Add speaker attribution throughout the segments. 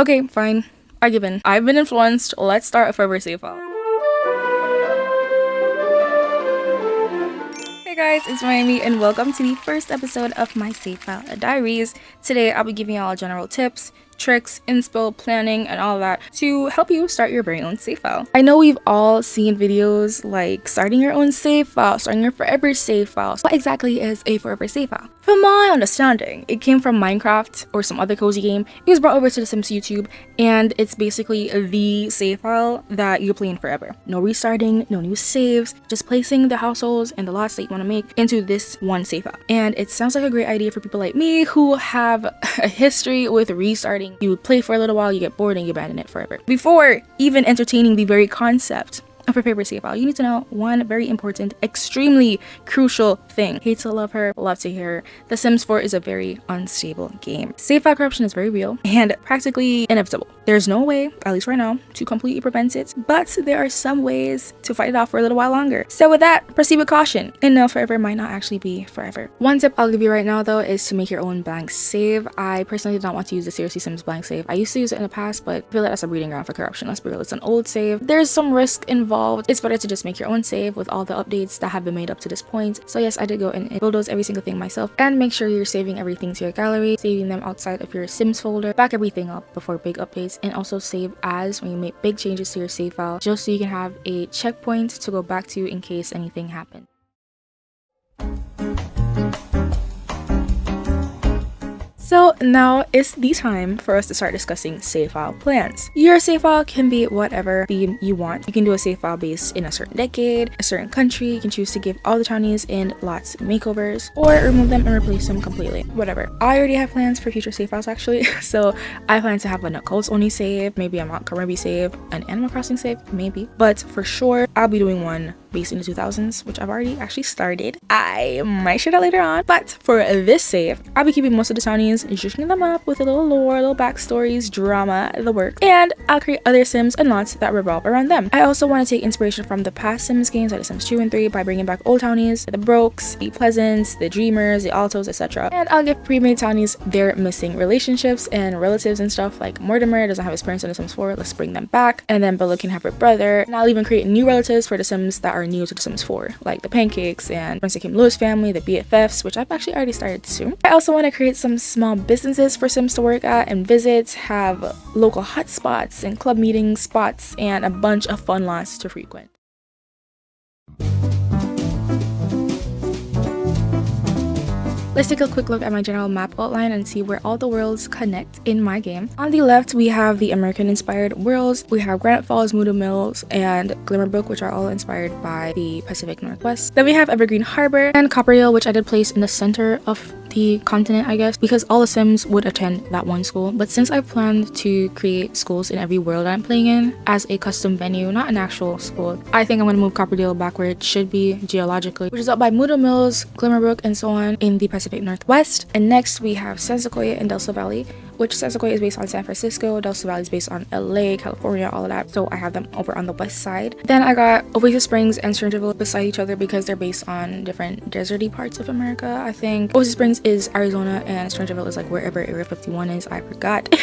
Speaker 1: Okay, fine. I give in. I've been influenced. Let's start a forever save file. Hey guys, it's myaeomi and welcome to the first episode of my savefile diaries. Today I'll be giving y'all general tips, tricks, inspo, planning, and all that to help you start your very own save file. I know we've all seen videos like starting your own save file, starting your forever save file. What exactly is a forever save file? From my understanding, it came from Minecraft or some other cozy game. It was brought over to the Sims YouTube, and it's basically the save file that you're playing forever. No restarting, no new saves, just placing the households and the lots that you want to make into this one save file. And it sounds like a great idea for people like me who have a history with restarting. You play for a little while, you get bored, and you abandon it forever. Before even entertaining the very concept of a forever save file, you need to know one very important, extremely crucial thing. Hate to love her, love to hear her. The Sims 4 is a very unstable game. Save file corruption is very real and practically inevitable. There's no way, at least right now, to completely prevent it, but there are some ways to fight it off for a little while longer. So with that, proceed with caution. And no, forever might not actually be forever. One tip I'll give you right now though is to make your own blank save. I personally do not want to use the Seriously Sims blank save. I used to use it in the past, but I feel like that's a breeding ground for corruption. Let's be real, it's an old save. There's some risk involved. It's better to just make your own save with all the updates that have been made up to this point. So yes, I did go and bulldoze every single thing myself, and make sure you're saving everything to your gallery, saving them outside of your Sims folder, back everything up before big updates, and also save as when you make big changes to your save file, just so you can have a checkpoint to go back to in case anything happens. So now is the time for us to start discussing save file plans. Your save file can be whatever theme you want. You can do a save file based in a certain decade, a certain country. You can choose to give all the townies and lots makeovers, or remove them and replace them completely. Whatever. I already have plans for future save files actually. So I plan to have a Codes only save, maybe a Mount Caribbean save, an Animal Crossing save, maybe. But for sure, I'll be doing one based in the 2000s, which I've already actually started. I might share that later on. But for this save, I'll be keeping most of the townies, zhuzhing them up with a little lore, little backstories, drama, the works, and I'll create other Sims and lots that revolve around them. I also want to take inspiration from the past Sims games like the Sims 2 and 3 by bringing back old townies, the Brokes, the Pleasants, the Dreamers, the Altos, etc. And I'll give pre-made townies their missing relationships and relatives and stuff. Like Mortimer doesn't have his parents in the Sims 4, let's bring them back. And then Bella can have her brother. And I'll even create new relatives for the Sims that are new to the Sims 4, like the Pancakes and Prince Kim Lewis family, the BFFs, which I've actually already started soon. I also want to create some small businesses for Sims to work at and visit, have local hotspots and club meeting spots, and a bunch of fun lots to frequent. Let's take a quick look at my general map outline and see where all the worlds connect in my game. On the left, we have the American-inspired worlds. We have Granite Falls, Wooooo Mills, and Glimmerbrook, which are all inspired by the Pacific Northwest. Then we have Evergreen Harbor and Copperdale, which I did place in the center of the continent, I guess, because all the Sims would attend that one school. But since I planned to create schools in every world I'm playing in as a custom venue, not an actual school, I think I'm going to move Copperdale back where it should be geologically, which is up by Wooooo Mills, Glimmerbrook, and so on in the Pacific Northwest. And next we have San Sequoia and Delta Valley, which San Sequoia is based on San Francisco, Delta Valley is based on LA, California, all of that. So I have them over on the west side. Then I got Oasis Springs and Strangerville beside each other because they're based on different deserty parts of America. I think Oasis Springs is Arizona and Strangerville is like wherever Area 51 is, I forgot.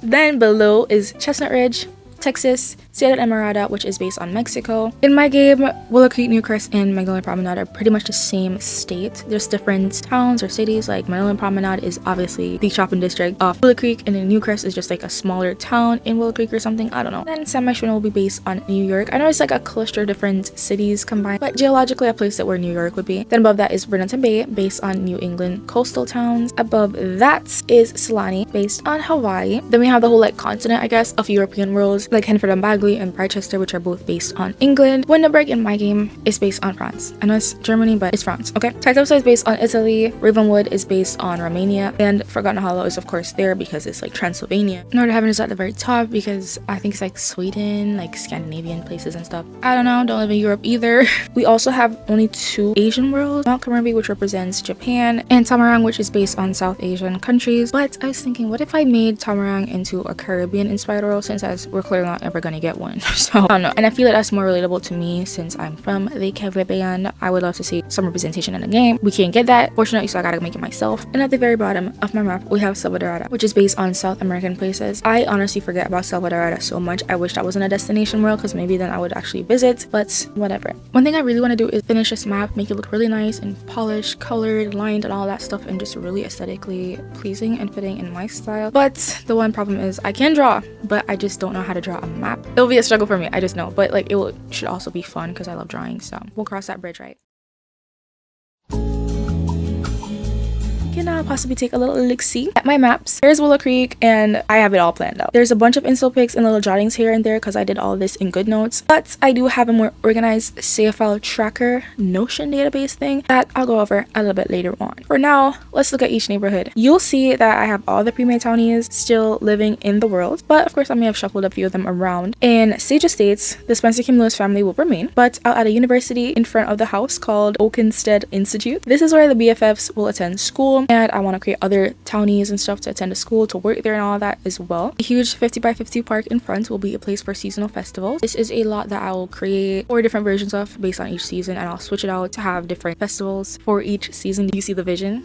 Speaker 1: Then below is Chestnut Ridge, Texas, Ciudad Emerada, which is based on Mexico. In my game, Willow Creek, Newcrest, and Magnolia Promenade are pretty much the same state. There's different towns or cities, like Magnolia Promenade is obviously the shopping district of Willow Creek, and then Newcrest is just like a smaller town in Willow Creek or something, I don't know. Then San Miguel will be based on New York. I know it's like a cluster of different cities combined, but geologically I placed it where New York would be. Then above that is Brenton Bay, based on New England coastal towns. Above that is Sulani, based on Hawaii. Then we have the whole like continent, I guess, of European worlds, like Henford and Bagley and Barchester, which are both based on England. Winterberg in my game is based on France. I know it's Germany, but it's France, okay? Titopsa is based on Italy. Ravenwood is based on Romania. And Forgotten Hollow is of course there because it's like Transylvania. Northern Heaven is at the very top because I think it's like Sweden, like Scandinavian places and stuff. I don't know, don't live in Europe either. We also have only 2 Asian worlds. Mount Caribbean, which represents Japan, and Tamarang, which is based on South Asian countries. But I was thinking, what if I made Tamarang into a Caribbean inspired world, since as we're close clearly not ever gonna get one. So I don't know, and I feel like that's more relatable to me since I'm from the Caribbean. I would love to see some representation in the game. We can't get that, fortunately, so I gotta make it myself. And at the very bottom of my map, we have Salvador, which is based on South American places. I honestly forget about Salvador so much. I wish that wasn't a destination world because maybe then I would actually visit, but whatever. One thing I really want to do is finish this map, make it look really nice and polished, colored, lined, and all that stuff, and just really aesthetically pleasing and fitting in my style. But the one problem is I can draw, but I just don't know how to draw a map. It'll be a struggle for me, I just know, but like should also be fun because I love drawing, so we'll cross that bridge, right? Can possibly take a little look-see at my maps. Here's Willow Creek, and I have it all planned out. There's a bunch of inspo pics and little jottings here and there because I did all this in GoodNotes, but I do have a more organized save file tracker Notion database thing that I'll go over a little bit later on. For now, let's look at each neighborhood. You'll see that I have all the pre-made townies still living in the world, but of course I may have shuffled a few of them around. In Sage Estates, the Spencer Kim Lewis family will remain, but I'll add a university in front of the house called Oakenstead Institute. This is where the BFFs will attend school, and I want to create other townies and stuff to attend a school, to work there and all that as well. A huge 50 by 50 park in front will be a place for seasonal festivals. This is a lot that I will create 4 different versions of based on each season, and I'll switch it out to have different festivals for each season. Do you see the vision?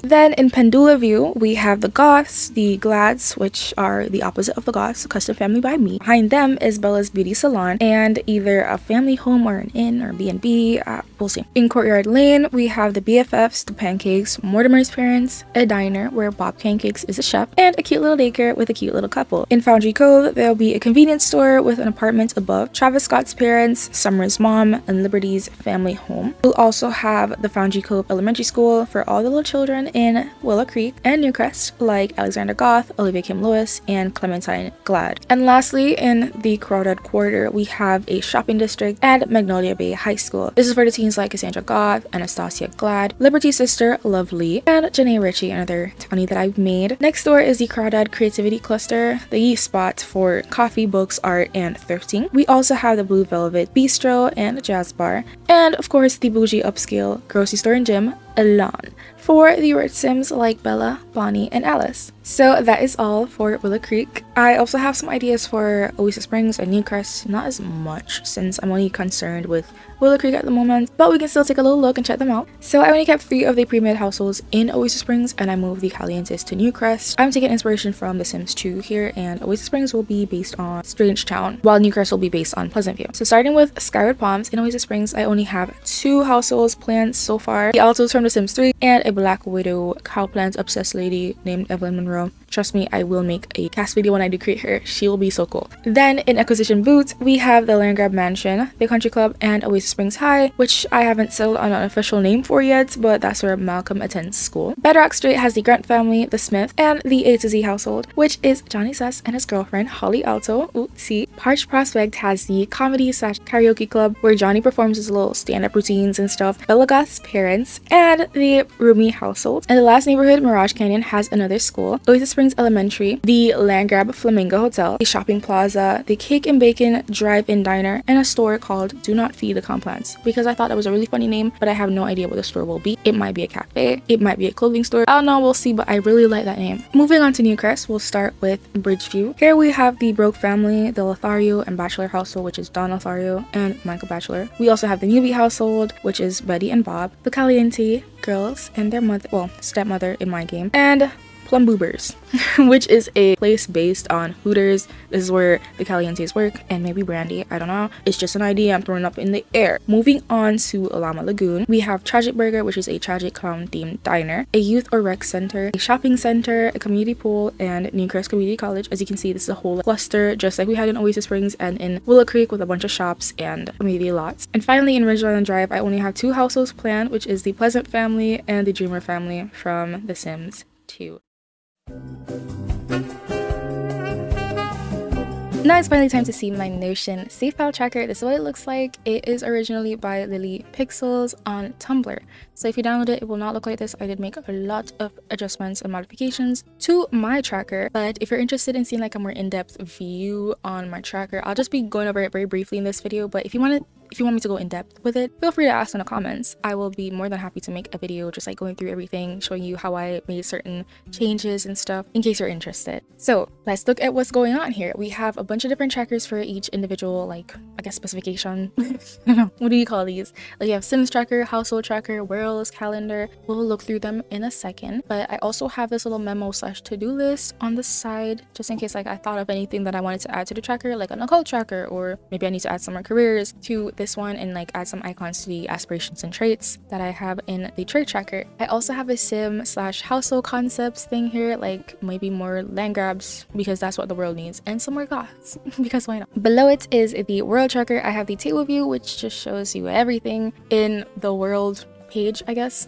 Speaker 1: Then in Pendula View, we have the Goths, the Glads, which are the opposite of the Goths, custom family by me. Behind them is Bella's Beauty Salon, and either a family home or an inn or B&B, we'll see. In Courtyard Lane, we have the BFFs, the Pancakes, Mortimer's parents, a diner where Bob Pancakes is a chef, and a cute little daycare with a cute little couple. In Foundry Cove, there'll be a convenience store with an apartment above, Travis Scott's parents, Summer's mom, and Liberty's family home. We'll also have the Foundry Cove Elementary School for all the little children in Willow Creek and Newcrest, like Alexander Goth, Olivia Kim Lewis, and Clementine Glad. And lastly, in the crowded quarter, we have a shopping district at Magnolia Bay High School. This is for the teens like Cassandra Goth, Anastasia Glad, Liberty's sister Lovely, and Janae Ritchie, another townie that I've made. Next door is the Crawdad Creativity Cluster, the spot for coffee, books, art, and thrifting. We also have the Blue Velvet Bistro and Jazz Bar, and of course the bougie upscale grocery store and gym, Elan, for the rich Sims like Bella, Bonnie, and Alice. So that is all for Willow Creek. I also have some ideas for Oasis Springs and Newcrest, not as much since I'm only concerned with Willow Creek at the moment, but we can still take a little look and check them out. So I only kept 3 of the pre-made households in Oasis Springs, and I moved the Calientes to Newcrest. I'm taking inspiration from The Sims 2 here, and Oasis Springs will be based on Strangetown, while Newcrest will be based on Pleasantview. So starting with Skyward Palms in Oasis Springs, I only have 2 households planned so far. The Altos from The Sims 3 and a Black Widow cowplant obsessed lady named Evelyn Monroe. Trust me, I will make a cast video when I do create her. She will be so cool. Then in Acquisition Boots, we have the Landgrab Mansion, the Country Club, and Oasis Springs High, which I haven't settled on an official name for yet, but that's where Malcolm attends school. Bedrock Street has the Grant family, the Smith, and the A to Z household, which is Johnny Suss and his girlfriend Holly Alto. Oopsie. Parch Prospect has the comedy/karaoke club where Johnny performs his little stand-up routines and stuff, Bella Goth's parents, and the Rumi household. And the last neighborhood, Mirage Canyon, has another school, Oasis Springs Elementary, the Landgrab Flamingo Hotel, a shopping plaza, the Cake and Bacon Drive-In Diner, and a store called Do Not Feed the Complants, because I thought that was a really funny name, but I have no idea what the store will be. It might be a cafe, it might be a clothing store, I don't know, we'll see, but I really like that name. Moving on to Newcrest, we'll start with Bridgeview. Here we have the Broke family, the Lothario and Bachelor household, which is Don Lothario and Michael Bachelor. We also have the Newbie household, which is Betty and Bob, the Caliente girls and their mother, well, stepmother in my game, and Plum Boobers, which is a place based on Hooters. This is where the Calientes work, and maybe Brandy, I don't know. It's just an idea I'm throwing up in the air. Moving on to Llama Lagoon, we have Tragic Burger, which is a tragic clown themed diner, a youth or rec center, a shopping center, a community pool, and Newcrest Community College. As you can see, this is a whole cluster just like we had in Oasis Springs and in Willow Creek, with a bunch of shops and community lots. And finally in Ridge Island Drive, I only have 2 households planned, which is the Pleasant family and the Dreamer family from The Sims 2. Now it's finally time to see my Notion save file tracker. This is what it looks like. It is originally by Lily Pixels on Tumblr. So if you download it, it will not look like this. I did make a lot of adjustments and modifications to my tracker. But if you're interested in seeing like a more in-depth view on my tracker, I'll just be going over it very briefly in this video. But if you want to if you want me to go in depth with it, feel free to ask in the comments. I will be more than happy to make a video just like going through everything, showing you how I made certain changes and stuff in case you're interested. So let's look at what's going on here. We have a bunch of different trackers for each individual, like, I guess, specification. I don't know, what do you call these? Like, you have Sims tracker, household tracker, worlds, calendar. We'll look through them in a second, but I also have this little memo slash to-do list on the side just in case like I thought of anything that I wanted to add to the tracker, like an occult tracker, or maybe I need to add some more careers to this one and like add some icons to the aspirations and traits that I have in the trait tracker. I also have a sim slash household concepts thing here, like maybe more land grabs because that's what the world needs, and some more goths because why not. Below it is the world tracker. I have the table view, which just shows you everything in the world page, I guess.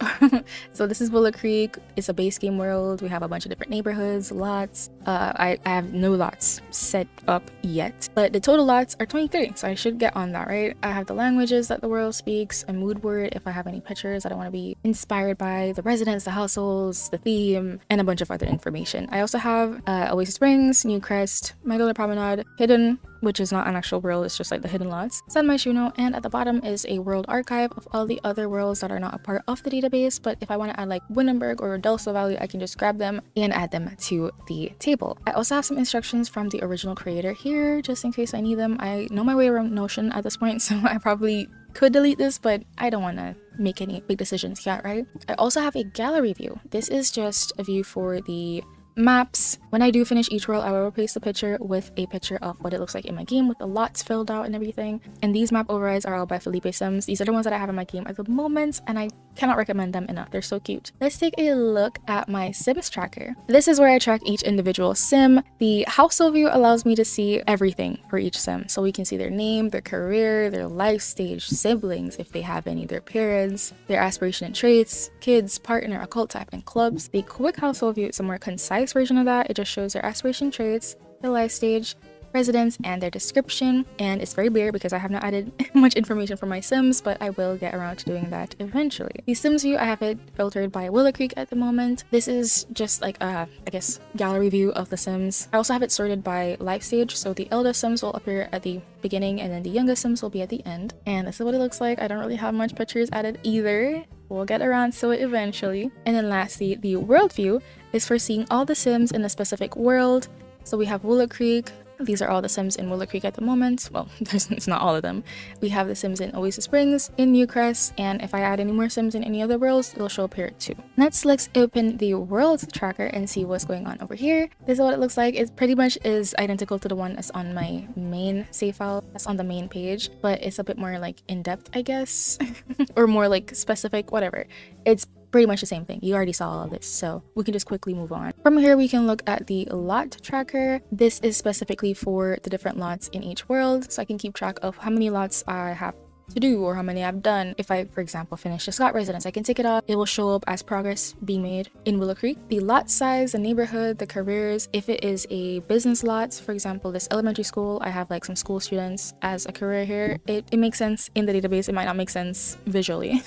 Speaker 1: So this is Willow Creek. It's a base game world. We have a bunch of different neighborhoods, lots. I have no lots set up yet, but the total lots are 23, so I should get on that, right? I have the languages that the world speaks, a mood board if I have any pictures that I want to be inspired by, the residents, the households, the theme, and a bunch of other information. I also have Oasis Springs, Newcrest, Magdalena Promenade, Hidden, which is not an actual world, it's just like the hidden lots, San Myshuno, and at the bottom is a world archive of all the other worlds that are not a part of the database, but if I want to add like Windenburg or Delso Valley, I can just grab them and add them to the table. I also have some instructions from the original creator here, just in case I need them. I know my way around Notion at this point, so I probably could delete this, but I don't want to make any big decisions yet, right? I also have a gallery view. This is just a view for the maps. When I do finish each world, I will replace the picture with a picture of what it looks like in my game with the lots filled out and everything. And these map overrides are all by Felipe Sims. These are the ones that I have in my game at the moment, and I cannot recommend them enough. They're so cute. Let's take a look at my Sims tracker. This is where I track each individual sim. The household view allows me to see everything for each sim. So we can see their name, their career, their life stage, siblings, if they have any, their parents, their aspiration and traits, kids, partner, occult type, and clubs. The quick household view is a more concise version of that. It just shows their aspiration traits, their life stage, residence, and their description, and it's very bare because I have not added much information for my sims, but I will get around to doing that eventually. The sims view, I have it filtered by Willow Creek at the moment. This is just like a, I guess, gallery view of the sims. I also have it sorted by life stage, so the eldest sims will appear at the beginning and then the youngest sims will be at the end, and this is what it looks like. I don't really have much pictures added either. We'll get around to it eventually. And then lastly, the world view is for seeing all the sims in a specific world. So we have Willow Creek. These are all the sims in Willow Creek at the moment. Well, it's not all of them. We have the sims in Oasis Springs, in Newcrest, and if I add any more sims in any other worlds, it'll show up here too. Next, let's open the world tracker and see what's going on over here. This is what it looks like. It pretty much is identical to the one that's on my main save file. That's on the main page, but it's a bit more like in-depth, I guess, or more like specific, whatever. It's pretty much the same thing. You already saw all of this, so we can just quickly move on. From here, we can look at the lot tracker. This is specifically for the different lots in each world, so I can keep track of how many lots I have to do or how many I've done. If I, for example, finish the Scott residence, I can tick it off. It will show up as progress being made in Willow Creek. The lot size, the neighborhood, the careers. If it is a business lot, for example, this elementary school, I have like some school students as a career here. It makes sense in the database. It might not make sense visually.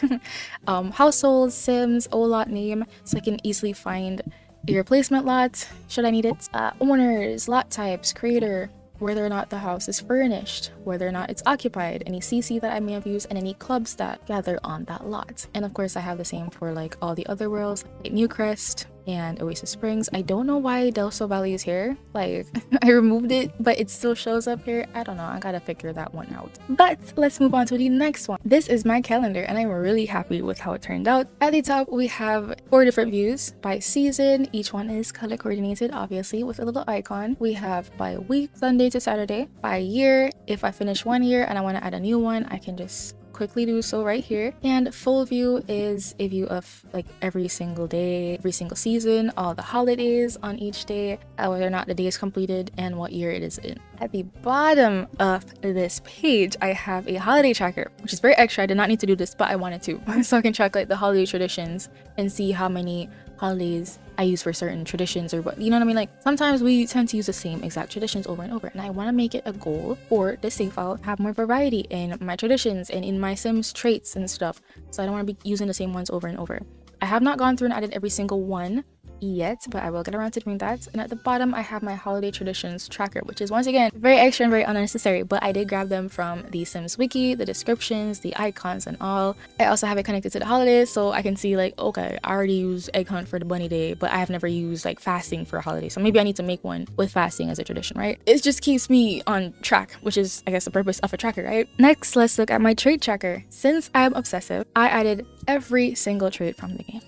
Speaker 1: Household, sims, lot name, so I can easily find a replacement lot should I need it. Owners, lot types, creator, whether or not the house is furnished, whether or not it's occupied, any CC that I may have used, and any clubs that gather on that lot. And of course, I have the same for like all the other worlds, like Newcrest and Oasis Springs. I don't know why Delso Valley is here. Like, I removed it, but it still shows up here. I don't know. I gotta figure that one out. But let's move on to the next one. This is my calendar, and I'm really happy with how it turned out. At the top, we have 4 different views by season. Each one is color coordinated, obviously, with a little icon. We have by week, Sunday to Saturday. By year, if I finish one year and I want to add a new one, I can just quickly do so right here. And full view is a view of like every single day, every single season, all the holidays on each day, whether or not the day is completed, and what year it is in. At the bottom of this page, I have a holiday tracker, which is very extra. I did not need to do this, but I wanted to. So I can track like the holiday traditions and see how many holidays I use for certain traditions, or what, you know what I mean? Like, sometimes we tend to use the same exact traditions over and over, and I want to make it a goal for the save file to have more variety in my traditions and in my sims traits and stuff. So I don't want to be using the same ones over and over. I have not gone through and added every single one yet, but I will get around to doing that. And at the bottom, I have my holiday traditions tracker, which is once again very extra and very unnecessary, but I did grab them from the Sims wiki, the descriptions, the icons and all. I also have it connected to the holidays, so I can see like, okay, I already use egg hunt for the bunny day, but I have never used like fasting for a holiday, so maybe I need to make one with fasting as a tradition, right? It just keeps me on track, which is I guess the purpose of a tracker, right? Next, let's look at my trait tracker. Since I'm obsessive, I added every single trait from the game.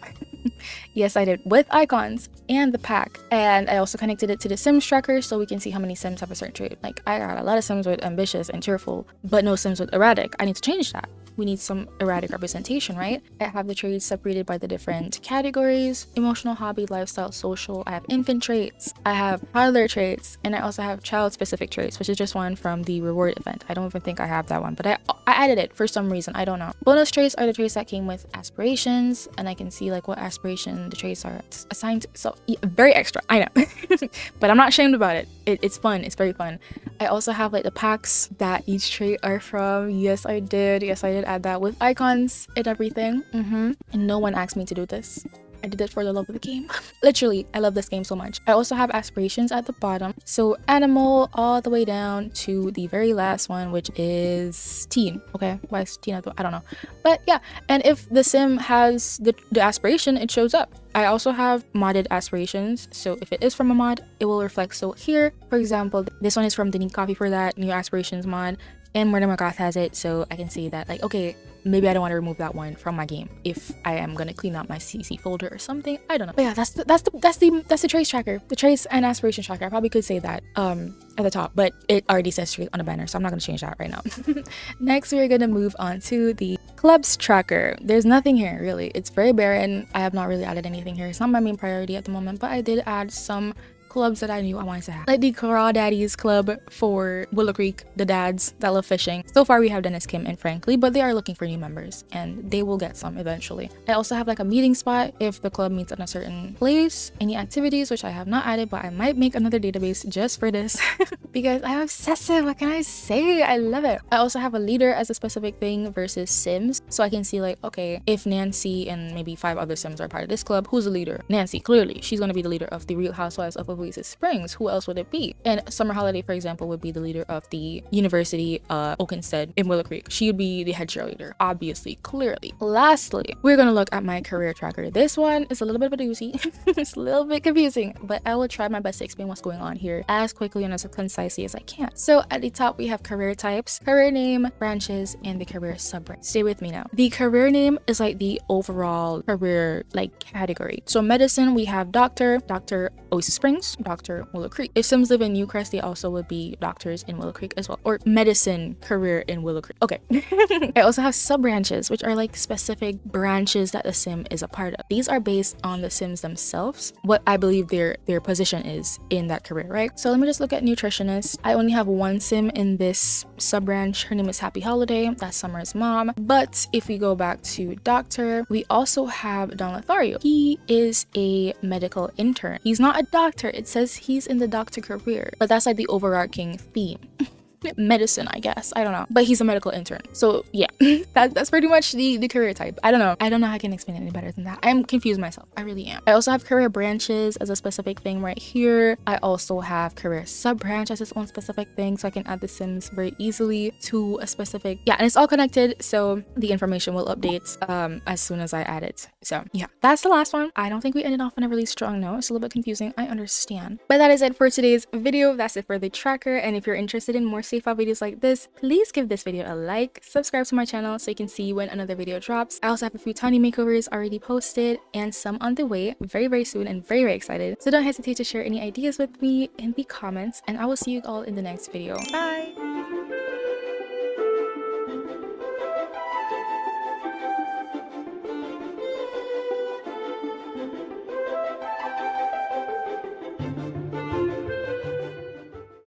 Speaker 1: Yes, I did, with icons and the pack. And I also connected it to the Sims tracker so we can see how many Sims have a certain trait. Like, I got a lot of Sims with ambitious and cheerful, but no Sims with erratic. I need to change that. We need some erratic representation, right? I have the traits separated by the different categories: emotional, hobby, lifestyle, social. I have infant traits, I have toddler traits, and I also have child specific traits, which is just one from the reward event. I don't even think I have that one, but I added it for some reason. I don't know. Bonus traits are the traits that came with aspirations, and I can see like what aspiration the traits are assigned to. So yeah, very extra, I know. But I'm not ashamed about it. It's fun. It's very fun. I also have like the packs that each trait are from. Yes, I did add that with icons and everything. And no one asked me to do this. I did it for the love of the game. Literally, I love this game so much. I also have aspirations at the bottom. So animal all the way down to the very last one, which is teen. Okay, why is teen at the, I don't know. But yeah, and if the sim has the aspiration, it shows up. I also have modded aspirations, so if it is from a mod, it will reflect. So here, for example, this one is from the Need Coffee for That new aspirations mod, and Murder McGrath has it, so I can see that like, okay, maybe I don't want to remove that one from my game if I am gonna clean out my CC folder or something. I don't know. But yeah, that's the trace tracker, the trace and aspiration tracker. I probably could say that at the top, but it already says trait on the banner, so I'm not gonna change that right now. Next, we're gonna move on to the clubs tracker. There's nothing here really. It's very barren. I have not really added anything here. It's not my main priority at the moment, but I did add some clubs that I knew I wanted to have, like the Crawdaddies club for Willow Creek, the dads that love fishing. So far we have Dennis, Kim, and Frankly, but they are looking for new members and they will get some eventually. I also have like a meeting spot if the club meets in a certain place. Any activities, which I have not added, but I might make another database just for this because I'm obsessive. What can I say? I love it. I also have a leader as a specific thing versus Sims, so I can see like, okay, if Nancy and maybe 5 other Sims are part of this club, who's the leader? Nancy, clearly she's going to be the leader of the Real Housewives of Oasis Springs. Who else would it be? And Summer Holiday, for example, would be the leader of the University Oakenstead in Willow Creek. She would be the head cheerleader, obviously, clearly. Lastly, we're gonna look at my career tracker. This one is a little bit of a doozy. It's a little bit confusing, but I will try my best to explain what's going on here as quickly and as concisely as I can. So at the top, we have career types, career name, branches, and the career sub-branch. Stay with me now. The career name is like the overall career like category. So medicine, we have doctor, Dr. Oasis Springs, Dr. Willow Creek. If Sims live in Newcrest, they also would be doctors in Willow Creek as well, or medicine career in Willow Creek. Okay. I also have sub branches, which are like specific branches that the sim is a part of. These are based on the Sims themselves, what I believe their position is in that career, right? So let me just look at nutritionist. I only have one Sim in this sub branch. Her name is Happy Holiday. That's Summer's mom. But if we go back to doctor, we also have Don Lothario. He is a medical intern. He's not a doctor. It says he's in the doctor career, but that's like the overarching theme. Medicine, I guess, I don't know, but he's a medical intern. So yeah, that's pretty much the career type. I don't know how I can explain it any better than that. I'm confused myself, I really am. I also have career branches as a specific thing right here. I also have career sub branch as its own specific thing, so I can add the Sims very easily to a specific, yeah, and it's all connected, so the information will update as soon as I add it. So yeah, that's the last one. I don't think we ended off on a really strong note. It's a little bit confusing, I understand, but that is it for today's video. That's it for the tracker, and if you're interested in more savefile videos like this, please give this video a like, subscribe to my channel so you can see when another video drops. I also have a few tiny makeovers already posted and some on the way very soon, and very excited. So don't hesitate to share any ideas with me in the comments, and I will see you all in the next video. Bye!